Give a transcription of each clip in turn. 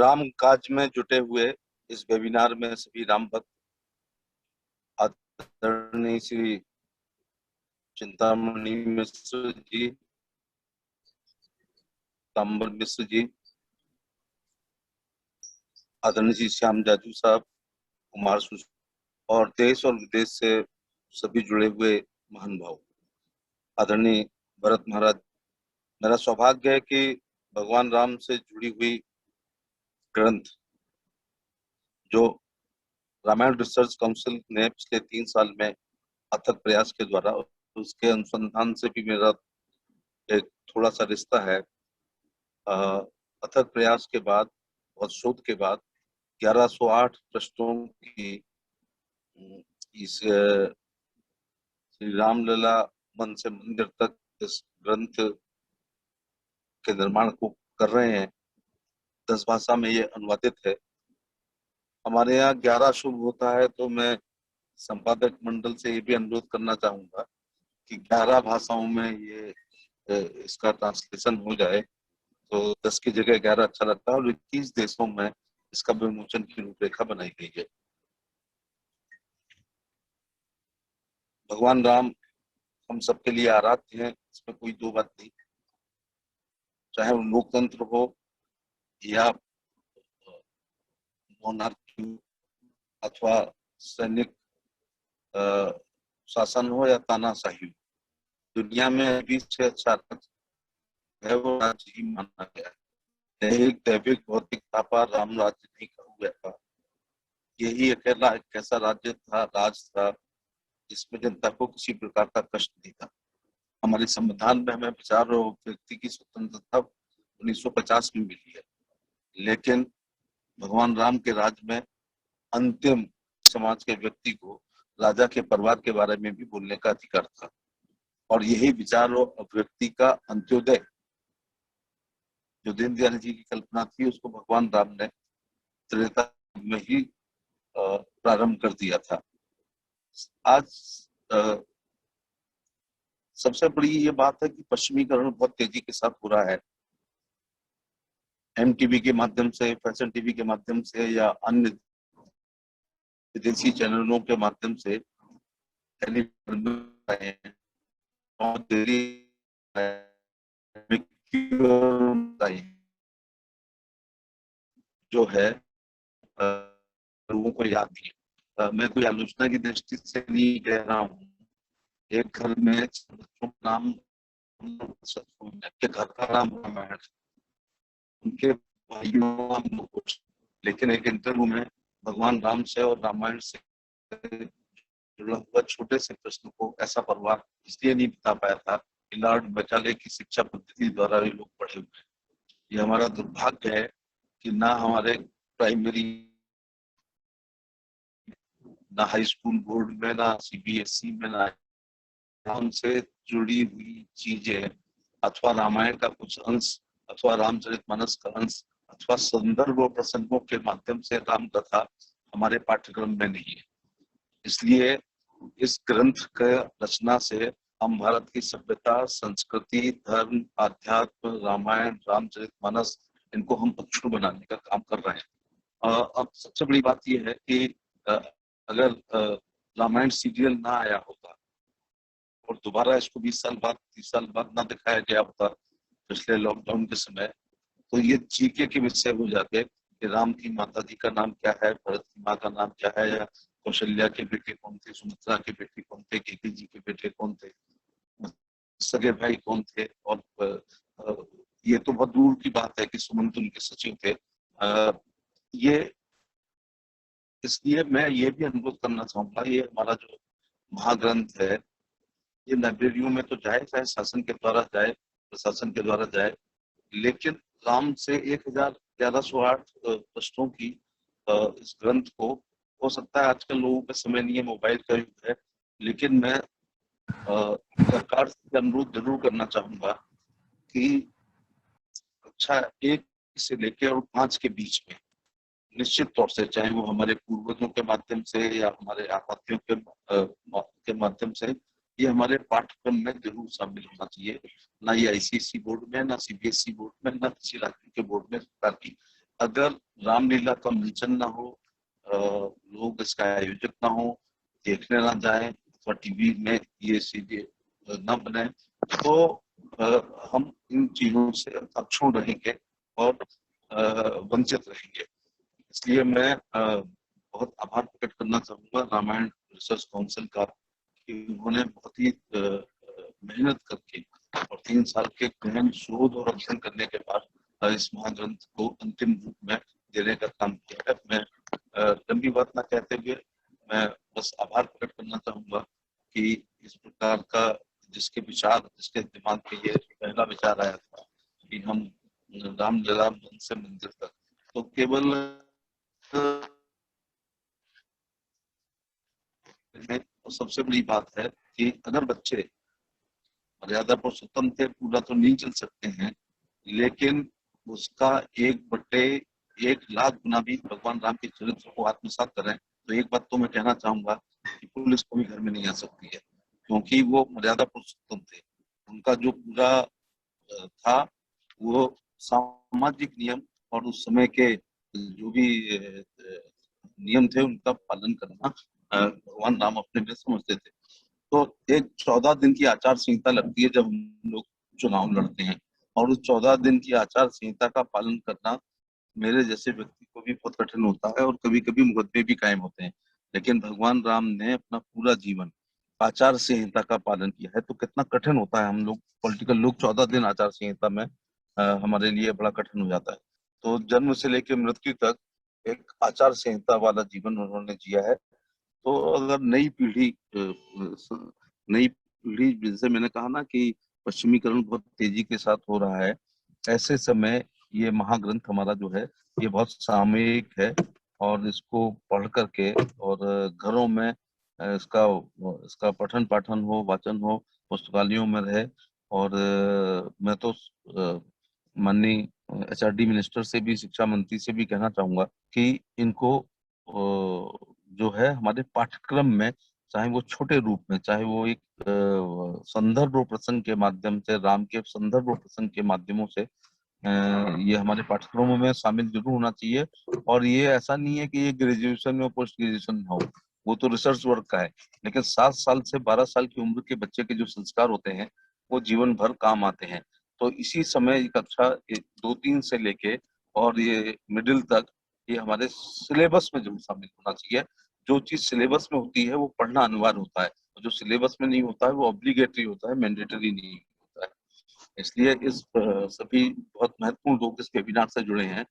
राम काज में जुटे हुए इस वेबिनार में सभी राम भक्त आदरणीय श्री चिंतामणि मिश्र जी, ताम्बर मिश्र जी, आदरणीय श्री श्याम जाजू साहब, कुमार और देश और विदेश से सभी जुड़े हुए महान भाव, आदरणीय भरत महाराज, मेरा सौभाग्य है कि भगवान राम से जुड़ी हुई ग्रंथ जो रामायण रिसर्च काउंसिल ने पिछले 3 साल में अथक प्रयास के द्वारा, उसके अनुसंधान से भी मेरा एक थोड़ा सा रिश्ता है। अथक प्रयास के बाद और शोध के बाद 1108 पृष्ठों की इस श्री रामलला मन से मंदिर तक इस ग्रंथ के निर्माण को कर रहे हैं। 10 भाषा में ये अनुवादित है। हमारे यहाँ 11 शुभ होता है, तो मैं संपादक मंडल से ये भी अनुरोध करना चाहूंगा कि 11 भाषाओं में ये इसका ट्रांसलेशन हो जाए, तो 10 की जगह 11 अच्छा लगता है। और 21 देशों में इसका विमोचन की रूपरेखा बनाई गई है। भगवान राम हम सबके लिए आराध्य हैं, इसमें कोई दो बात नहीं। चाहे वो लोकतंत्र हो या मोनार्की अथवा सैनिक शासन हो या तानाशाही हो, दुनिया में अभी से अच्छा है वो राज्य ही माना गया है। दैहिक दैविक भौतिकता पर राम राज्य नहीं हुआ था। यही अकेला एक ऐसा राज्य था, राज था, जिसमें जनता को किसी प्रकार का कष्ट नहीं था। हमारे संविधान में हमें विचार और व्यक्ति की स्वतंत्रता 1950 में मिली है, लेकिन भगवान राम के राज में अंतिम समाज के व्यक्ति को राजा के परिवार के बारे में भी बोलने का अधिकार था। और यही विचार और अभिव्यक्ति का अंत्योदय जो दीनदयाल जी की कल्पना थी, उसको भगवान राम ने त्रेता में ही प्रारंभ कर दिया था। आज सबसे बड़ी ये बात है कि पश्चिमीकरण बहुत तेजी के साथ हो रहा है। MTV के माध्यम से, फैशन टीवी के माध्यम से या अन्य विदेशी चैनलों के माध्यम से जो है लोगों को याद नहीं। मैं कोई आलोचना की दृष्टि से नहीं कह रहा हूँ। एक घर में बच्चों का नाम के घर का नाम रामायण, उनके भाइयों का नाम कुछ, लेकिन एक इंटरव्यू में भगवान राम से और रामायण से जुड़ा हुआ छोटे से प्रश्न को ऐसा परिवार इसलिए नहीं बता पाया था कि लॉर्ड मैकाले की शिक्षा पद्धति द्वारा भी लोग पढ़े हुए हैं। ये हमारा दुर्भाग्य है कि ना हमारे प्राइमरी, ना हाई स्कूल बोर्ड में, ना CBSE में, ना उनसे जुड़ी हुई चीजें अथवा रामायण का कुछ अंश अथवा रामचरितमानस का अंश अथवा संदर्भ और प्रसंगों के माध्यम से राम कथा हमारे पाठ्यक्रम में नहीं है। इसलिए इस ग्रंथ के रचना से हम भारत की सभ्यता, संस्कृति, धर्म, आध्यात्म, रामायण, रामचरितमानस, इनको हम अक्षुण्ण बनाने का काम कर रहे हैं। अब सबसे बड़ी बात यह है कि अगर रामायण सीरियल ना आया होता और दोबारा इसको 20 साल बाद, 30 साल बाद ना दिखाया गया होता पिछले लॉकडाउन के समय, तो ये जीके के विषय हो जाते कि राम की माता जी का नाम क्या है, भरत की माँ का नाम क्या है, या कौशल्या के बेटे कौन थे, सुमित्रा के बेटे कौन थे, केके जी के बेटे कौन थे, सगे भाई कौन थे। और ये तो बहुत दूर की बात है कि सुमंत उनके सचिव थे। ये इसलिए मैं ये भी अनुरोध करना चाहूंगा, ये हमारा जो महाग्रंथ है ये लाइब्रेरियों में तो जाए, चाहे शासन के द्वारा जाए, प्रशासन के द्वारा जाए, लेकिन राम से 1108 पृष्ठों की इस ग्रंथ को, हो सकता है आजकल लोगों का समय नहीं है, मोबाइल का युग है, लेकिन मैं सरकार से अनुरोध जरूर करना चाहूंगा कि कक्षा 1 से लेकर और 5 के बीच में निश्चित तौर से, चाहे वो हमारे पूर्वजों के माध्यम से या हमारे आपातियों के माध्यम से, ये हमारे पाठ्यक्रम में जरूर शामिल होना चाहिए। ना ये ICSE बोर्ड में, ना CBSE बोर्ड में, ना किसी राज्य के बोर्ड में सरकार की अगर रामलीला का मंचन ना हो, लोग इसका आयोजक ना हो, देखने ना जाए अथवा टीवी में ये सीरियल न बने, तो हम इन चीजों से अक्षुण रहेंगे और वंचित रहेंगे। इसलिए मैं बहुत आभार प्रकट करना चाहूंगा रामायण रिसर्च काउंसिल का कि उन्होंने बहुत ही मेहनत करके और 3 साल के गहन शोध और अध्ययन करने के बाद इस महाग्रंथ को अंतिम रूप में देने का काम किया है। मैं लंबी बात ना कहते हुए मैं बस आभार प्रकट करना चाहूंगा कि इस प्रकार का जिसके दिमाग में ये पहला विचार आया था कि हम रामलीला मन से मंदिर तक, तो केवल तो सबसे बड़ी बात है कि अगर बच्चे मर्यादा पुरुषोत्तम थे पूरा तो नहीं चल सकते हैं, लेकिन उसका 1/1,00,000 गुना भी भगवान राम के चरित्र को आत्मसात करें, तो एक बात तो मैं कहना चाहूंगा कि पुलिस को भी घर में नहीं आ सकती है, क्योंकि वो मर्यादा पुरुषोत्तम थे। उनका जो पूरा था वो सामाजिक नियम और उस समय के जो भी नियम थे उनका पालन करना भगवान राम अपने में समझते थे। तो एक 14 दिन की आचार संहिता लगती है जब हम लोग चुनाव लड़ते हैं, और उस 14 दिन की आचार संहिता का पालन करना मेरे जैसे व्यक्ति को भी बहुत कठिन होता है और कभी कभी मुकदमे भी कायम होते हैं। लेकिन भगवान राम ने अपना पूरा जीवन आचार संहिता का पालन किया है, तो कितना कठिन होता है। हम लोग पॉलिटिकल लोग 14 दिन आचार संहिता में हमारे लिए बड़ा कठिन हो जाता है। तो जन्म से लेकर मृत्यु तक एक आचार संहिता वाला जीवन उन्होंने जिया है। तो अगर नई पीढ़ी जिनसे मैंने कहा ना कि पश्चिमीकरण बहुत तेजी के साथ हो रहा है, ऐसे समय ये महाग्रंथ हमारा जो है ये बहुत सामयिक है, और इसको पढ़ करके और घरों में इसका इसका पठन पाठन हो, वाचन हो, पुस्तकालयों में रहे। और मैं तो माननीय HRD मिनिस्टर से भी, शिक्षा मंत्री से भी कहना चाहूंगा कि इनको जो है हमारे पाठ्यक्रम में, चाहे वो छोटे रूप में, चाहे वो एक संदर्भ और प्रसंग के माध्यम से, राम के संदर्भ और प्रसंग के माध्यमों से ये हमारे पाठ्यक्रमों में शामिल जरूर होना चाहिए। और ये ऐसा नहीं है कि ये ग्रेजुएशन में पोस्ट ग्रेजुएशन में हो, वो तो रिसर्च वर्क का है। लेकिन 7 साल से 12 साल की उम्र के बच्चे के जो संस्कार होते हैं वो जीवन भर काम आते हैं। तो इसी समय कक्षा 2-3 से लेके और ये मिडिल तक ये हमारे सिलेबस में जरूर शामिल होना चाहिए। जो चीज सिलेबस में होती है वो पढ़ना अनिवार्य होता है, और जो सिलेबस में नहीं होता है वो ऑब्लिगेटरी होता है, मैंडेटरी नहीं होता है। इसलिए इस सभी बहुत महत्वपूर्ण लोग इस वेबिनार से जुड़े हैं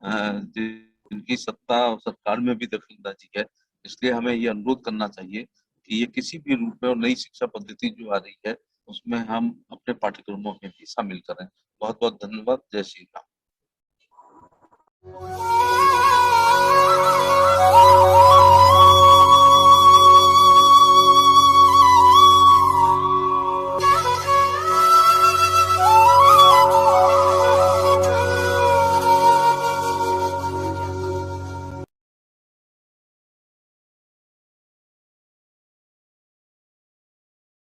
जिनकी सत्ता और सरकार में भी दखलंदाजी है। इसलिए हमें ये अनुरोध करना चाहिए कि ये किसी भी रूप में और नई शिक्षा पद्धति जो आ रही है उसमें हम अपने पाठ्यक्रमों में भी शामिल करें। बहुत बहुत धन्यवाद। जय श्री राम।